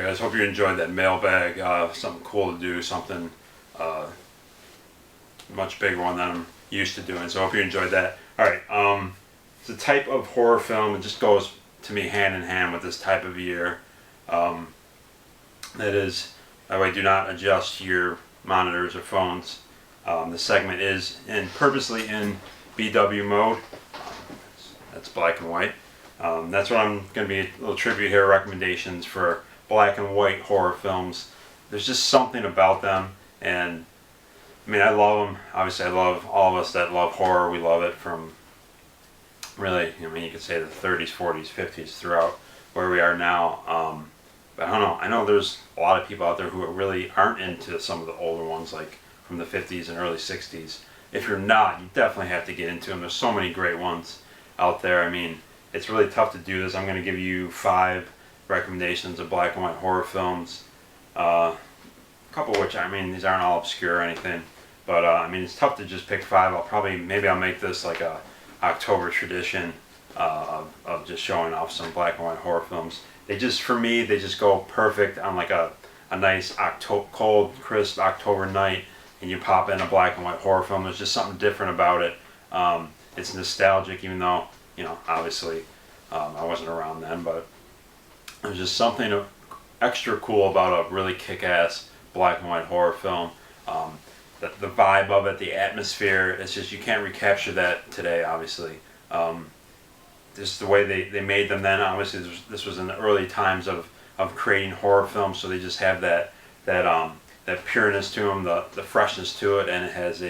Guys, hope you enjoyed that mailbag. Something cool to do, something much bigger one than I'm used to doing. So I hope you enjoyed that. Alright, it's a type of horror film. It just goes to me hand in hand with this type of year. That is, by the way, do not adjust your monitors or phones. The segment is purposely in BW mode. That's black and white. That's what I'm going to be a little tribute here, recommendations for black and white horror films. There's just something about them, and I mean, I love them. Obviously, I love all of us that love horror. We love it from really, I mean, you could say the 30s, 40s, 50s throughout where we are now. But I don't know. I know there's a lot of people out there who really aren't into some of the older ones, like from the 50s and early 60s. If you're not, you definitely have to get into them. There's so many great ones out there. I mean, it's really tough to do this. I'm going to give you 5 recommendations of black and white horror films. A couple of which, I mean, these aren't all obscure or anything, but I mean, it's tough to just pick 5. Maybe I'll make this like a October tradition of just showing off some black and white horror films. They just, for me, they just go perfect on like a nice cold, crisp October night, and you pop in a black and white horror film. There's just something different about it. It's nostalgic, even though, you know, obviously I wasn't around then, but there's just something extra cool about a really kick-ass black and white horror film. The vibe of it, the atmosphere, it's just, you can't recapture that today, obviously. Just the way they made them then, obviously this was in the early times of creating horror films, so they just have that pureness to them, the freshness to it, and it has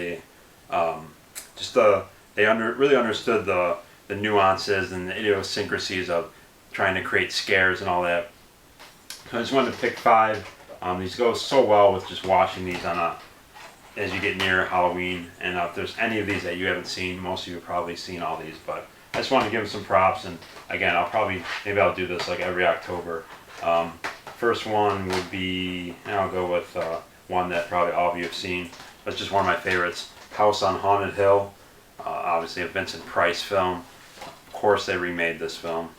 really understood the nuances and the idiosyncrasies of trying to create scares and all that. So I just wanted to pick 5. These go so well with just watching these as you get near Halloween. And if there's any of these that you haven't seen, most of you have probably seen all these, but I just wanted to give them some props. And again, maybe I'll do this like every October. First one would be, and I'll go with one that probably all of you have seen. It's just one of my favorites, House on Haunted Hill. Obviously a Vincent Price film. Of course they remade this film.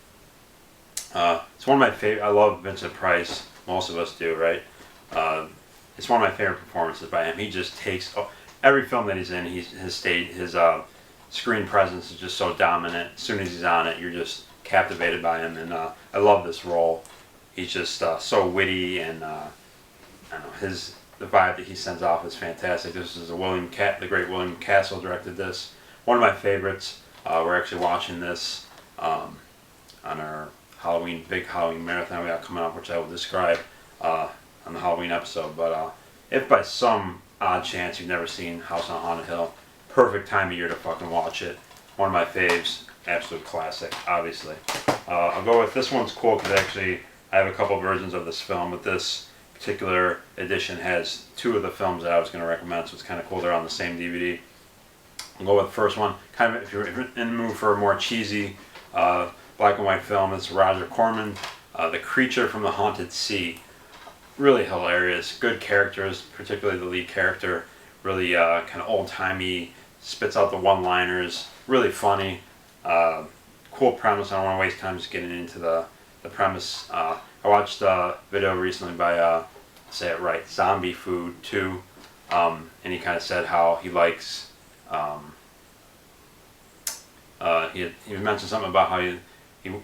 It's one of my favorite. I love Vincent Price. Most of us do, right? It's one of my favorite performances by him. He just takes every film that he's in. His screen presence is just so dominant. As soon as he's on it, you're just captivated by him. And I love this role. He's just so witty, and I don't know, the vibe that he sends off is fantastic. This is the great William Castle directed this. One of my favorites. We're actually watching this on our big Halloween marathon we got coming up, which I will describe on the Halloween episode. But if by some odd chance you've never seen House on Haunted Hill, perfect time of year to fucking watch it. One of my faves, absolute classic, obviously. I'll go with this one's cool because actually I have a couple versions of this film, but this particular edition has 2 of the films that I was going to recommend, so it's kind of cool. They're on the same DVD. I'll go with the first one. Kind of, if you're in the mood for a more cheesy black and white film, it's Roger Corman, The Creature from the Haunted Sea. Really hilarious, good characters, particularly the lead character. Really kind of old-timey, spits out the one-liners. Really funny, cool premise. I don't want to waste time just getting into the premise. I watched a video recently by, say it right, Zombie Food 2, and he kind of said how he likes. He mentioned something about how he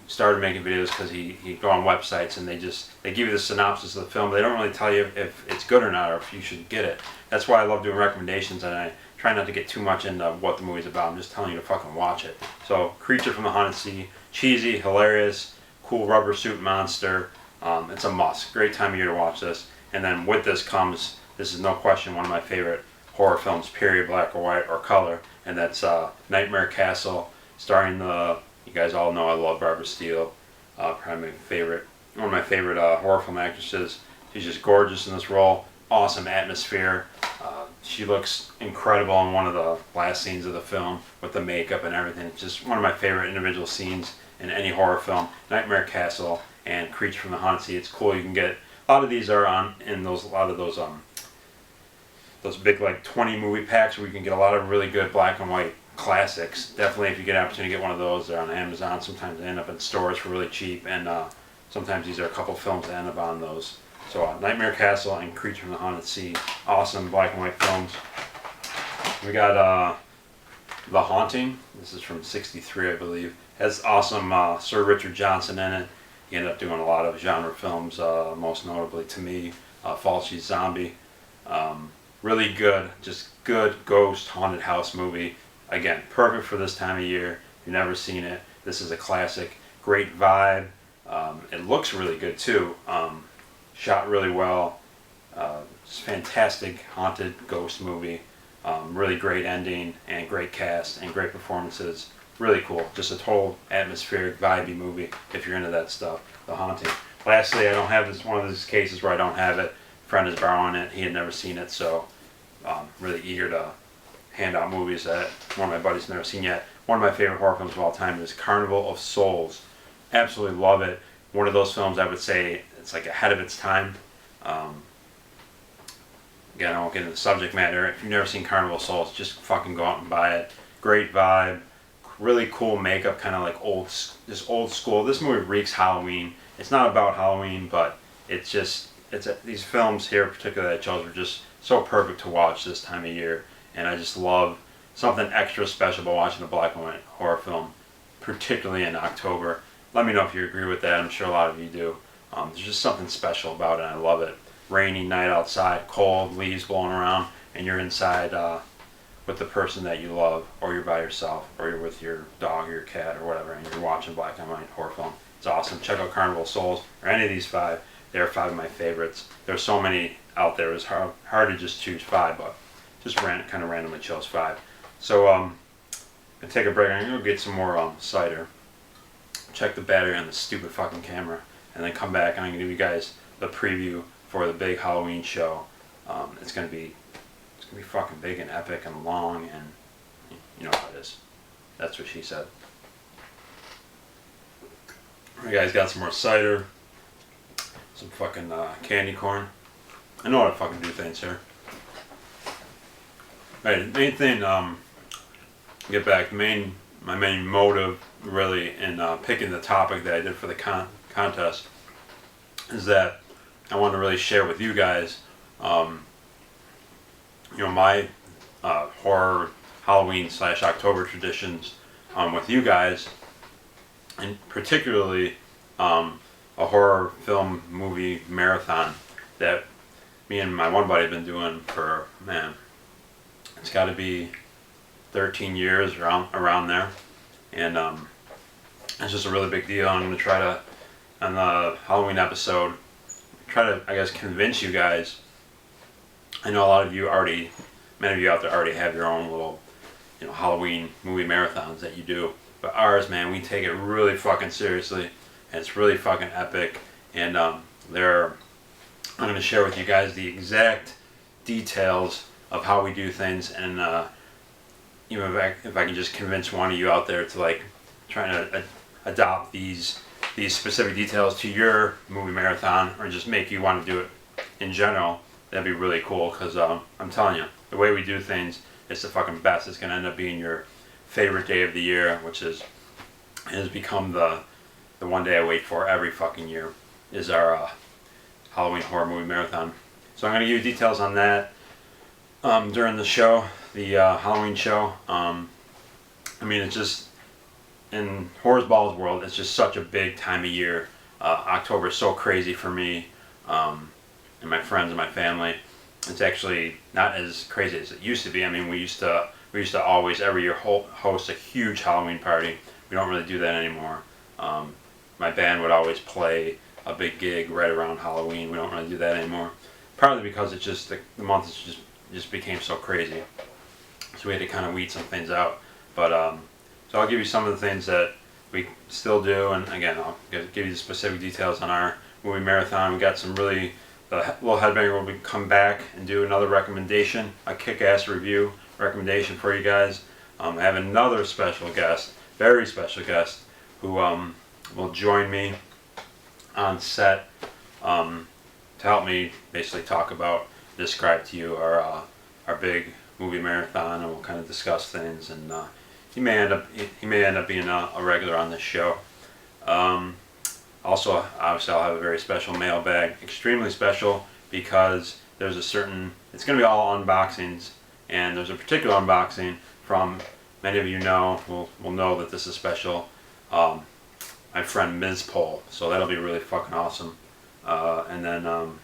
started making videos because he'd go on websites and they give you the synopsis of the film, but they don't really tell you if it's good or not or if you should get it. That's why I love doing recommendations, and I try not to get too much into what the movie's about. I'm just telling you to fucking watch it. So, Creature from the Haunted Sea, cheesy, hilarious, cool rubber suit monster. It's a must. Great time of year to watch this. And then with this comes, this is no question one of my favorite horror films, period, black or white or color, and that's Nightmare Castle, starring you guys all know I love Barbara Steele, probably one of my favorite horror film actresses. She's just gorgeous in this role. Awesome atmosphere. She looks incredible in one of the last scenes of the film with the makeup and everything. It's just one of my favorite individual scenes in any horror film. Nightmare Castle and Creature from the Haunted Sea. It's cool. You can get a lot of these are on in a lot of those big like 20 movie packs where you can get a lot of really good black and white classics. Definitely, if you get an opportunity to get one of those, they're on Amazon. Sometimes they end up in stores for really cheap, and sometimes these are a couple films that end up on those. So Nightmare Castle and Creature from the Haunted Sea, awesome black and white films. We got The Haunting. This is from '63, I believe. Has awesome Sir Richard Johnson in it. He ended up doing a lot of genre films, most notably to me, Fulci's Zombie. Really good, just good ghost haunted house movie. Again, perfect for this time of year. If you've never seen it, this is a classic. Great vibe. It looks really good too. Shot really well. It's fantastic haunted ghost movie. Really great ending and great cast and great performances. Really cool. Just a total atmospheric, vibey movie if you're into that stuff. The Haunting. Lastly, I don't have this, one of these cases where I don't have it. Friend is borrowing it. He had never seen it, so really eager to hand out movies that one of my buddies never seen yet. One of my favorite horror films of all time is Carnival of Souls. Absolutely love it. One of those films I would say it's like ahead of its time. Again, I won't get into the subject matter. If you've never seen Carnival of Souls, just fucking go out and buy it. Great vibe, really cool makeup, kind of like old school. This movie reeks Halloween. It's not about Halloween, but it's just these films here, particularly that I chose, were just so perfect to watch this time of year. And I just love something extra special about watching a black and white horror film, particularly in October. Let me know if you agree with that. I'm sure a lot of you do. There's just something special about it, and I love it. Rainy night outside, cold, leaves blowing around, and you're inside with the person that you love, or you're by yourself, or you're with your dog or your cat or whatever, and you're watching black and white horror film. It's awesome. Check out Carnival of Souls, or any of these five. They're five of my favorites. There's so many out there. It's hard to just choose five, but just kind of randomly chose five. So I'm gonna take a break. I'm gonna go get some more cider. Check the battery on the stupid fucking camera, and then come back and I'm gonna give you guys the preview for the big Halloween show. It's gonna be fucking big and epic and long, and you know how it is. That's what she said. Alright guys, got some more cider, some fucking candy corn. I know how to fucking do things here. Alright, the main thing, get back, my main motive really in picking the topic that I did for the contest is that I want to really share with you guys, my horror Halloween / October traditions with you guys, and particularly a horror film movie marathon that me and my one buddy have been doing for, man, it's got to be 13 years around there, and it's just a really big deal. I'm going to try to, on the Halloween episode, try to, I guess, convince you guys. I know a lot of you many of you out there already have your own little, Halloween movie marathons that you do. But ours, man, we take it really fucking seriously, and it's really fucking epic. And I'm going to share with you guys the exact details of how we do things, and if I can just convince one of you out there to like trying to adopt these specific details to your movie marathon, or just make you want to do it in general, that'd be really cool. Because I'm telling you, the way we do things is the fucking best. It's gonna end up being your favorite day of the year, which has become the one day I wait for every fucking year, is our Halloween horror movie marathon. So I'm gonna give you details on that during the show, the Halloween show. It's just, in Horror's Balls world, it's just such a big time of year. October is so crazy for me and my friends and my family. It's actually not as crazy as it used to be. We used to always every year host a huge Halloween party. We don't really do that anymore. My band would always play a big gig right around Halloween. We don't really do that anymore. Partly because it's just the month just became so crazy. So we had to kind of weed some things out. But so I'll give you some of the things that we still do, and again, I'll give you the specific details on our movie marathon. We got some really, the little headbanger will come back and do another recommendation, a kick-ass review recommendation for you guys. I have another special guest, very special guest, who will join me on set to help me basically describe to you our big movie marathon, and we'll kind of discuss things, and he may end up being a regular on this show. Also, obviously, I'll have a very special mailbag. Extremely special because there's a certain, it's going to be all unboxings, and there's a particular unboxing from, many of you know, will know that this is special, my friend Ms. Pole. So that'll be really fucking awesome. And then, of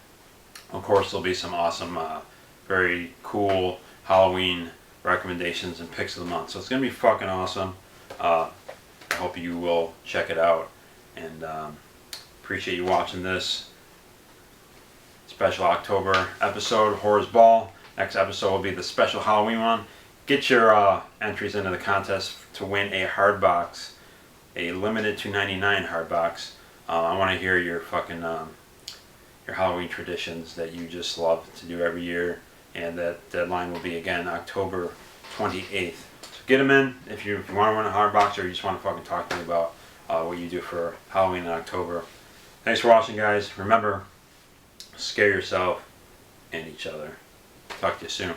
course, there'll be some awesome, very cool Halloween recommendations and picks of the month. So it's going to be fucking awesome. I hope you will check it out. And appreciate you watching this special October episode, Horror's Ball. Next episode will be the special Halloween one. Get your entries into the contest to win a hard box, a limited to 99 hard box. I want to hear your fucking your Halloween traditions that you just love to do every year, and that deadline will be again October 28th. So get them in if you want to win a hard box, or you just want to fucking talk to me about what you do for Halloween in October. Thanks for watching, guys. Remember, scare yourself and each other. Talk to you soon.